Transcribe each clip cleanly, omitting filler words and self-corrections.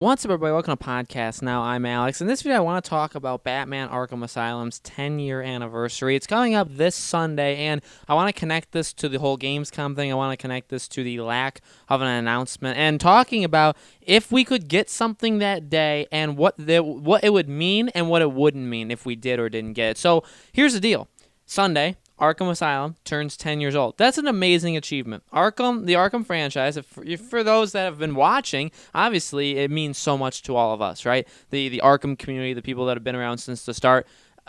What's up, everybody? Welcome to Podcast Now. I'm Alex. In this video, I want to talk about Batman Arkham Asylum's 10-year anniversary. It's coming up this Sunday, and I want to connect this to the whole Gamescom thing. I want to connect this to the lack of an announcement, and talking about if we could get something that day and what it would mean and what it wouldn't mean if we did or didn't get it. So here's the deal. Sunday, Arkham Asylum turns 10 years old. That's an amazing achievement. The Arkham franchise, for those that have been watching, obviously it means so much to all of us, right? The Arkham community, the people that have been around since the start.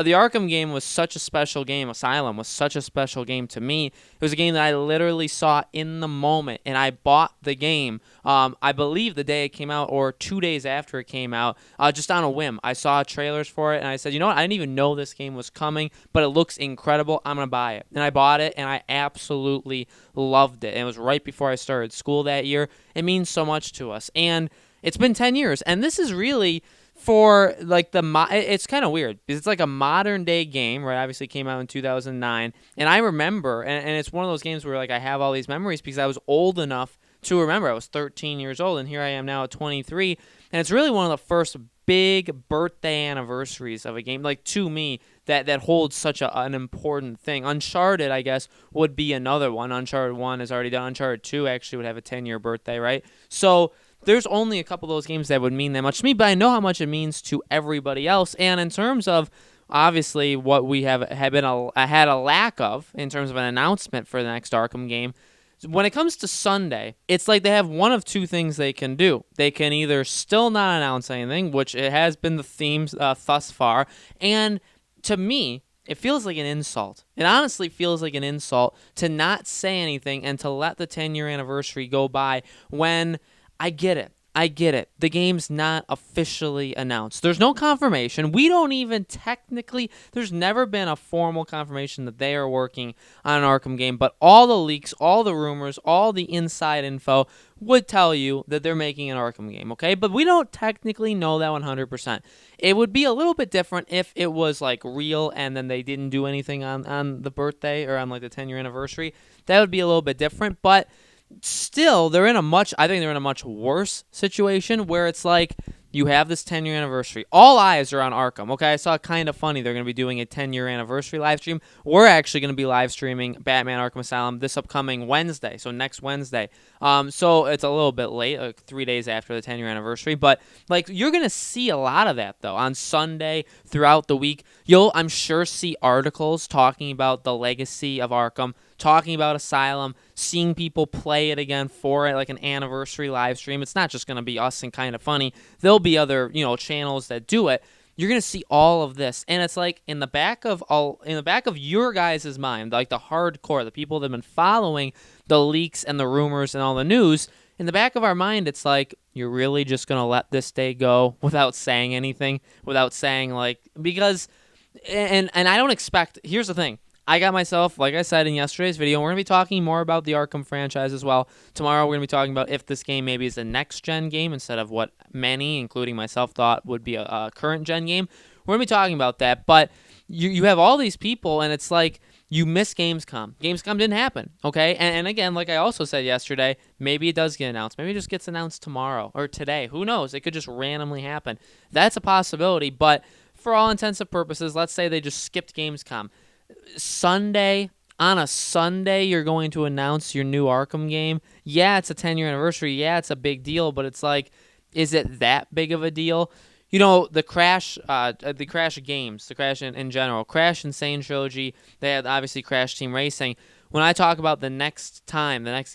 The Arkham game was such a special game. Asylum was such a special game to me. It was a game that I literally saw in the moment, and I bought the game. I believe the day it came out or 2 days after it came out, just on a whim. I saw trailers for it, and I said, you know what? I didn't even know this game was coming, but it looks incredible. I'm going to buy it. And I bought it, and I absolutely loved it. And it was right before I started school that year. It means so much to us. And it's been 10 years, and this is really for like it's kind of weird because it's like a modern day game, right? Obviously it came out in 2009, and I remember, and it's one of those games where like I have all these memories because I was old enough to remember. I was 13 years old, and here I am now at 23, and it's really one of the first big birthday anniversaries of a game, like to me, that holds such an important thing. Uncharted, I guess, would be another one. Uncharted 1 is already done. Uncharted 2 actually would have a 10-year birthday, right? So there's only a couple of those games that would mean that much to me, but I know how much it means to everybody else. And in terms of obviously what we had a lack of in terms of an announcement for the next Arkham game, when it comes to Sunday, it's like they have one of two things they can do. They can either still not announce anything, which it has been the theme thus far, and to me, it feels like an insult. It honestly feels like an insult to not say anything and to let the 10-year anniversary go by when I get it. I get it. The game's not officially announced. There's no confirmation. We don't even technically, there's never been a formal confirmation that they are working on an Arkham game, but all the leaks, all the rumors, all the inside info would tell you that they're making an Arkham game, okay? But we don't technically know that 100%. It would be a little bit different if it was like real and then they didn't do anything on the birthday or on like the 10-year anniversary. That would be a little bit different, but still, I think they're in a much worse situation where it's like you have this 10-year anniversary. All eyes are on Arkham, okay? I saw Kind of Funny. They're going to be doing a 10-year anniversary live stream. We're actually going to be live streaming Batman Arkham Asylum this upcoming Wednesday, so next Wednesday. So it's a little bit late, like 3 days after the 10-year anniversary. But like you're going to see a lot of that, though, on Sunday throughout the week. You'll, I'm sure, see articles talking about the legacy of Arkham, talking about Asylum, seeing people play it again for it, like an anniversary live stream. It's not just going to be us and Kind of Funny. There'll be other, channels that do it. You're going to see all of this, and it's like in the back of your guys' mind, like the hardcore, the people that have been following the leaks and the rumors and all the news, in the back of our mind, it's like, you're really just going to let this day go without saying anything, without saying because and I don't expect, here's the thing. I got myself, like I said in yesterday's video, we're going to be talking more about the Arkham franchise as well. Tomorrow we're going to be talking about if this game maybe is a next-gen game instead of what many, including myself, thought would be a current-gen game. We're going to be talking about that, but you have all these people, and it's like you miss Gamescom. Gamescom didn't happen, okay? And again, like I also said yesterday, maybe it does get announced. Maybe it just gets announced tomorrow or today. Who knows? It could just randomly happen. That's a possibility, but for all intents and purposes, let's say they just skipped Gamescom. On a Sunday, you're going to announce your new Arkham game. Yeah, it's a 10-year anniversary. Yeah, it's a big deal, but it's like, is it that big of a deal? The Crash games, the Crash in general, Crash Insane Trilogy, they had obviously Crash Team Racing. When I talk about the next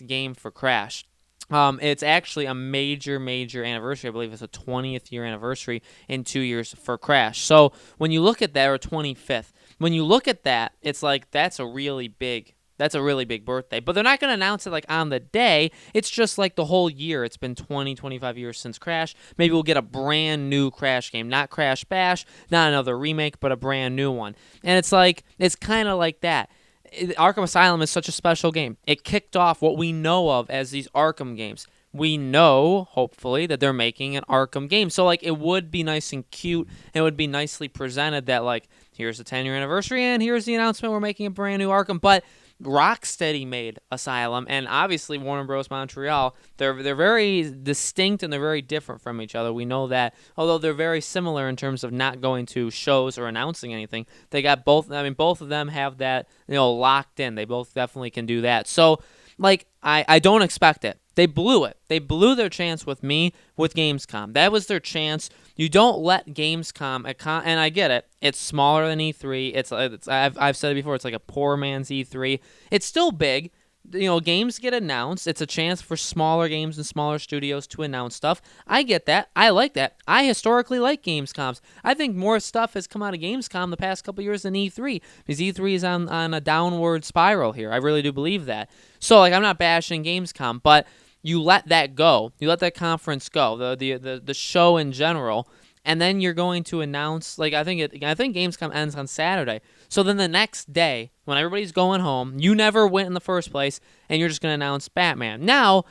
game for Crash, it's actually a major, major anniversary. I believe it's a 20th year anniversary in 2 years for Crash. So when you look at that, or 25th, when you look at that, it's like that's a really big birthday. But they're not going to announce it like on the day. It's just like the whole year. It's been 25 years since Crash. Maybe we'll get a brand new Crash game. Not Crash Bash, not another remake, but a brand new one. And it's like, it's kind of like that. Arkham Asylum is such a special game. It kicked off what we know of as these Arkham games. We know, hopefully, that they're making an Arkham game. So, like, it would be nice and cute. It would be nicely presented that, like, here's the 10-year anniversary, and here's the announcement we're making a brand new Arkham. But Rocksteady made Asylum, and obviously Warner Bros. Montreal. They're very distinct and they're very different from each other. We know that, although they're very similar in terms of not going to shows or announcing anything. They got both. I mean, both of them have that, locked in. They both definitely can do that. So, like, I don't expect it. They blew it. They blew their chance with me with Gamescom. That was their chance. You don't let Gamescom, and I get it. It's smaller than E3. I've said it before. It's like a poor man's E3. It's still big. Games get announced. It's a chance for smaller games and smaller studios to announce stuff. I get that. I like that. I historically like Gamescoms. I think more stuff has come out of Gamescom the past couple years than E3, because E3 is on a downward spiral here. I really do believe that. So, like, I'm not bashing Gamescom, but you let that go. You let that conference go, the show in general, and then you're going to announce, like, I think Gamescom ends on Saturday. So then the next day, when everybody's going home, you never went in the first place, and you're just going to announce Batman. Now,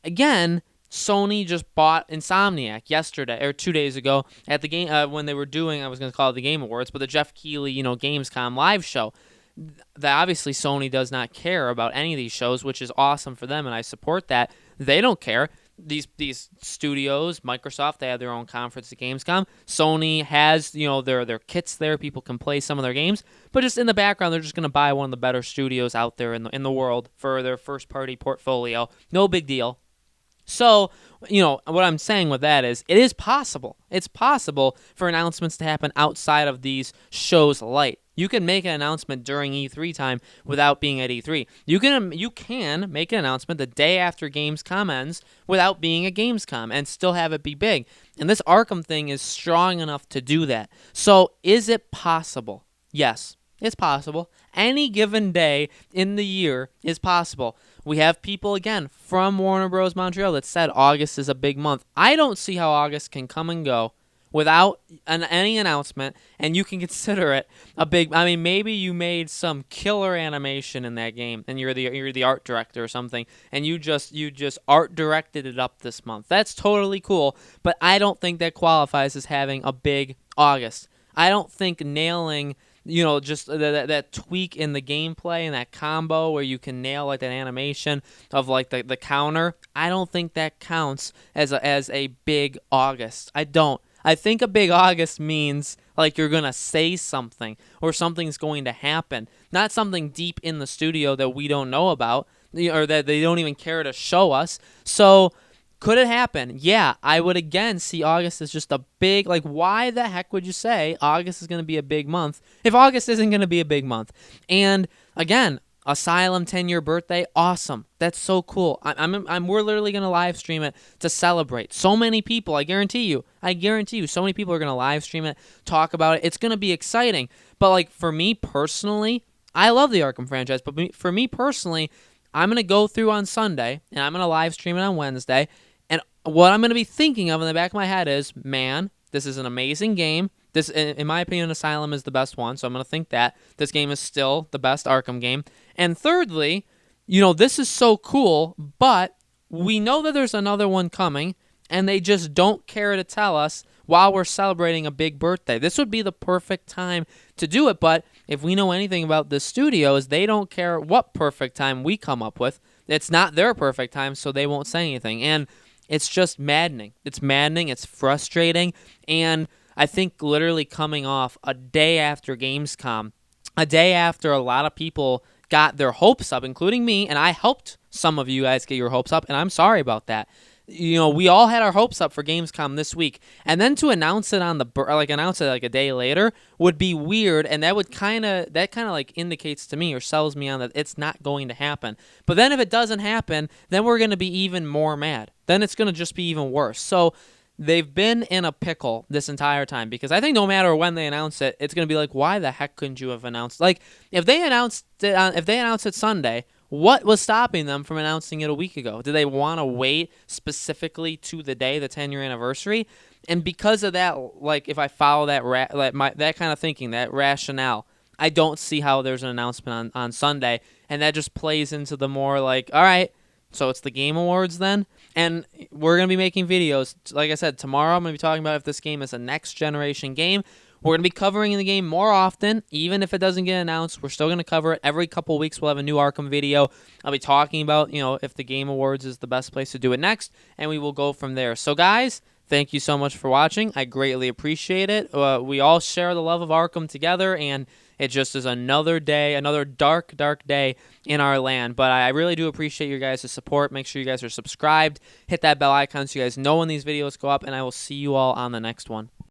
again, Sony just bought Insomniac yesterday or 2 days ago at the game when they were doing, I was going to call it the Game Awards, but the Jeff Keighley, Gamescom live show. That obviously Sony does not care about any of these shows, which is awesome for them, and I support that. They don't care. These studios, Microsoft, they have their own conference at Gamescom. Sony has, their kits there. People can play some of their games, but just in the background, they're just going to buy one of the better studios out there in the world for their first party portfolio. No big deal. So, what I'm saying with that is it is possible. It's possible for announcements to happen outside of these shows light. You can make an announcement during E3 time without being at E3. You can make an announcement the day after Gamescom ends without being at Gamescom and still have it be big. And this Arkham thing is strong enough to do that. So, is it possible? Yes, it's possible. Any given day in the year is possible. We have people, again, from Warner Bros. Montreal that said August is a big month. I don't see how August can come and go without any announcement, and you can consider it a big. I mean, maybe you made some killer animation in that game, and you're the art director or something, and you just art directed it up this month. That's totally cool, but I don't think that qualifies as having a big August. I don't think nailing, just that tweak in the gameplay and that combo where you can nail like that animation of like the counter. I don't think that counts as a big August. I don't. I think a big August means like you're going to say something or something's going to happen, not something deep in the studio that we don't know about or that they don't even care to show us. So could it happen? Yeah, I would again see August as just a big, like, why the heck would you say August is going to be a big month if August isn't going to be a big month? And again, Asylum 10-year birthday, awesome. That's so cool. We're literally going to live stream it to celebrate. So many people, I guarantee you, so many people are going to live stream it, talk about it. It's going to be exciting. But like for me personally, I love the Arkham franchise, but for me personally, I'm going to go through on Sunday and I'm going to live stream it on Wednesday. And what I'm going to be thinking of in the back of my head is, man, this is an amazing game. This, in my opinion, Asylum is the best one, so I'm going to think that. This game is still the best Arkham game. And thirdly, this is so cool, but we know that there's another one coming, and they just don't care to tell us while we're celebrating a big birthday. This would be the perfect time to do it, but if we know anything about the studios, they don't care what perfect time we come up with. It's not their perfect time, so they won't say anything. And it's just maddening. It's maddening. It's frustrating. And I think literally coming off a day after Gamescom, a day after a lot of people got their hopes up, including me, and I helped some of you guys get your hopes up, and I'm sorry about that. We all had our hopes up for Gamescom this week, and then to announce it announce it like a day later would be weird, and that kind of like indicates to me or sells me on that it's not going to happen. But then if it doesn't happen, then we're going to be even more mad. Then it's going to just be even worse. So they've been in a pickle this entire time because I think no matter when they announce it, it's going to be like, why the heck couldn't you have announced? Like if they announced it Sunday, what was stopping them from announcing it a week ago? Did they want to wait specifically to the day, the 10-year anniversary? And because of that, like if I follow that that kind of thinking, that rationale, I don't see how there's an announcement on Sunday, and that just plays into the more like, all right, so it's the Game Awards then? And we're going to be making videos. Like I said, tomorrow I'm going to be talking about if this game is a next-generation game. We're going to be covering the game more often, even if it doesn't get announced. We're still going to cover it. Every couple weeks, we'll have a new Arkham video. I'll be talking about, if the Game Awards is the best place to do it next, and we will go from there. So, guys, thank you so much for watching. I greatly appreciate it. We all share the love of Arkham together, and it just is another day, another dark, dark day in our land. But I really do appreciate your guys' support. Make sure you guys are subscribed. Hit that bell icon so you guys know when these videos go up, and I will see you all on the next one.